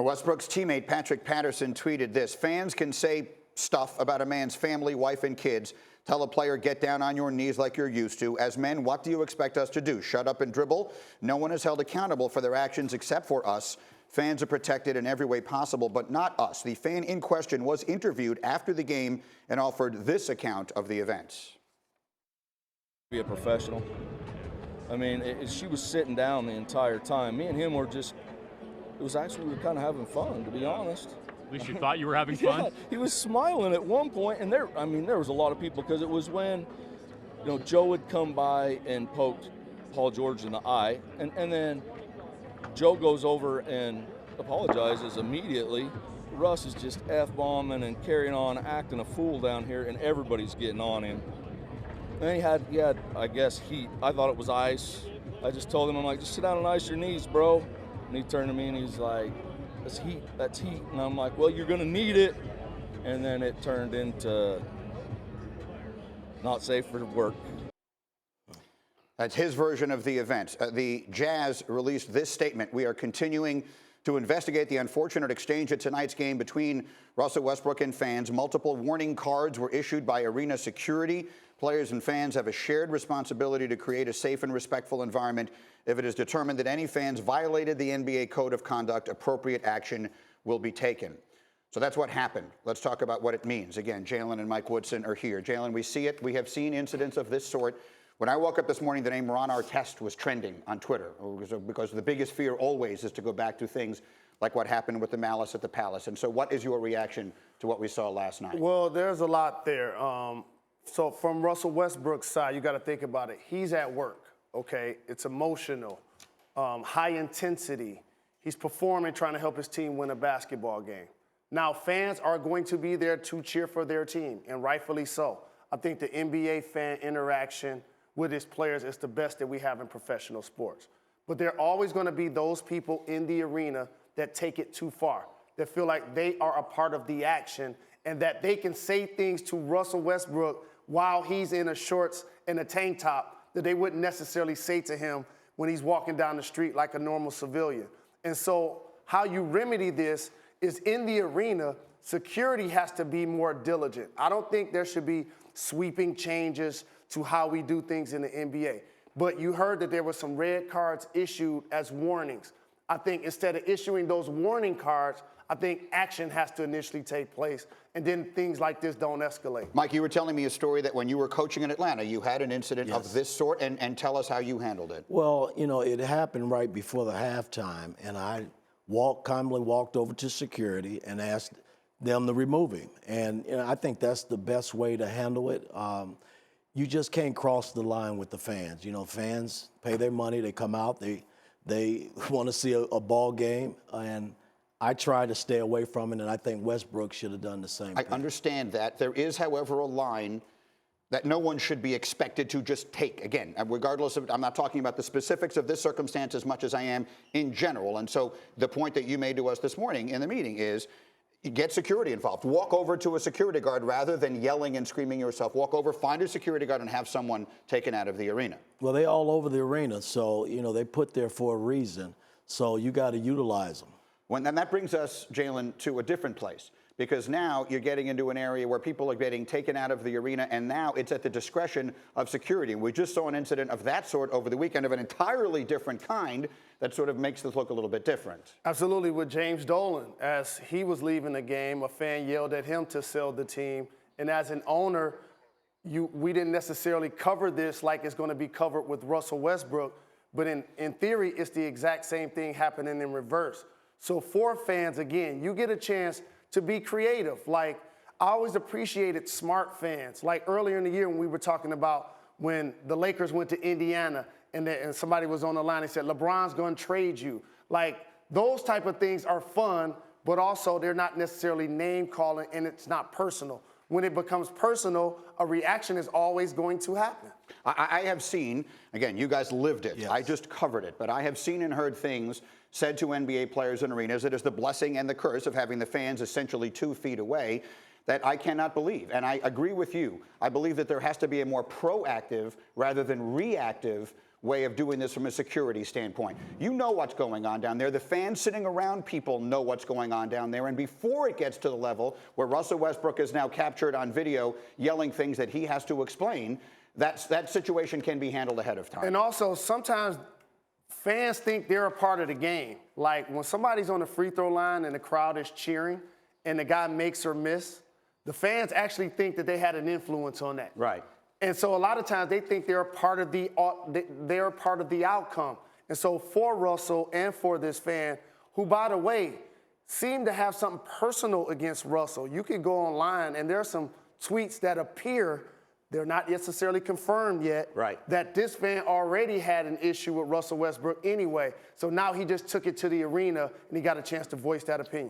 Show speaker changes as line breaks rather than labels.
Westbrook's teammate Patrick Patterson tweeted this: fans can say stuff about a man's family, wife, and kids. Tell a player, get down on your knees like you're used to. As men, what do you expect us to do? Shut up and dribble? No one is held accountable for their actions except for us. Fans are protected in every way possible, but not us. The fan in question was interviewed after the game and offered this account of the events.
Be a professional. I mean, she was sitting down the entire time. Me and him were just, we were kind of having fun, to be honest.
At least you thought you were having fun?
Yeah, he was smiling at one point, and there was a lot of people, because it was when, Joe had come by and poked Paul George in the eye, and then Joe goes over and apologizes immediately. Russ is just F-bombing and carrying on, acting a fool down here, and everybody's getting on him. And he had, I guess, heat. I thought it was ice. I just told him, I'm like, just sit down and ice your knees, bro. And he turned to me and he's like, that's heat. And I'm like, well, you're gonna need it. And then it turned into not safe for work.
That's his version of the event. The Jazz released this statement: we are continuing to investigate the unfortunate exchange at tonight's game between Russell Westbrook and fans. Multiple warning cards were issued by arena security. Players and fans have a shared responsibility to create a safe and respectful environment. If it is determined that any fans violated the NBA Code of Conduct, appropriate action will be taken. So that's what happened. Let's talk about what it means. Again, Jalen and Mike Woodson are here. Jalen, we see it. We have seen incidents of this sort. When I woke up this morning, the name Ron Artest was trending on Twitter, because the biggest fear always is to go back to things like what happened with the Malice at the Palace. And so what is your reaction to what we saw last night?
Well, there's a lot there. So from Russell Westbrook's side, you got to think about it. He's at work, okay? It's emotional, high intensity. He's performing, trying to help his team win a basketball game. Now, fans are going to be there to cheer for their team, and rightfully so. I think the NBA fan interaction with his players is the best that we have in professional sports. But there are always going to be those people in the arena that take it too far, that feel like they are a part of the action and that they can say things to Russell Westbrook while he's in a shorts and a tank top that they wouldn't necessarily say to him when he's walking down the street like a normal civilian. And so how you remedy this is in the arena, security has to be more diligent. I don't think there should be sweeping changes to how we do things in the NBA. But you heard that there were some red cards issued as warnings. I think instead of issuing those warning cards, I think action has to initially take place, and then things like this don't escalate.
Mike, you were telling me a story that when you were coaching in Atlanta, you had an incident
Yes.
of this sort, and tell us how you handled it.
Well, it happened right before the halftime, and I calmly walked over to security and asked them to remove him. And I think that's the best way to handle it. You just can't cross the line with the fans. Fans pay their money, they come out, they want to see a ball game, and I try to stay away from it, and I think Westbrook should have done the same thing.
I understand that. There is, however, a line that no one should be expected to just take. Again, regardless of, I'm not talking about the specifics of this circumstance as much as I am in general. And so the point that you made to us this morning in the meeting is, get security involved. Walk over to a security guard rather than yelling and screaming yourself. Walk over, find a security guard, and have someone taken out of the arena.
Well, they all over the arena, so, they put there for a reason. So you got to utilize them.
And that brings us, Jalen, to a different place, because now you're getting into an area where people are getting taken out of the arena, and now it's at the discretion of security. We just saw an incident of that sort over the weekend of an entirely different kind that sort of makes this look a little bit different.
Absolutely, with James Dolan. As he was leaving the game, a fan yelled at him to sell the team. And as an owner, we didn't necessarily cover this like it's going to be covered with Russell Westbrook. But in theory, it's the exact same thing happening in reverse. So for fans, again, you get a chance to be creative. Like, I always appreciated smart fans. Like earlier in the year when we were talking about when the Lakers went to Indiana and somebody was on the line and said, LeBron's going to trade you. Like, those type of things are fun, but also they're not necessarily name calling and it's not personal. When it becomes personal, a reaction is always going to happen.
I have seen, again, you guys lived it.
Yes.
I just covered it. But I have seen and heard things said to NBA players in arenas that is the blessing and the curse of having the fans essentially 2 feet away that I cannot believe. And I agree with you. I believe that there has to be a more proactive rather than reactive way of doing this from a security standpoint. You know what's going on down there. The fans sitting around people know what's going on down there. And before it gets to the level where Russell Westbrook is now captured on video yelling things that he has to explain, that situation can be handled ahead of time.
And also, sometimes fans think they're a part of the game. Like when somebody's on the free throw line and the crowd is cheering and the guy makes or miss, the fans actually think that they had an influence on that.
Right.
And so a lot of times they think they're a part of the outcome. And so for Russell and for this fan, who, by the way, seemed to have something personal against Russell. You can go online and there are some tweets that appear, they're not necessarily confirmed yet,
right,
that this fan already had an issue with Russell Westbrook anyway. So now he just took it to the arena and he got a chance to voice that opinion.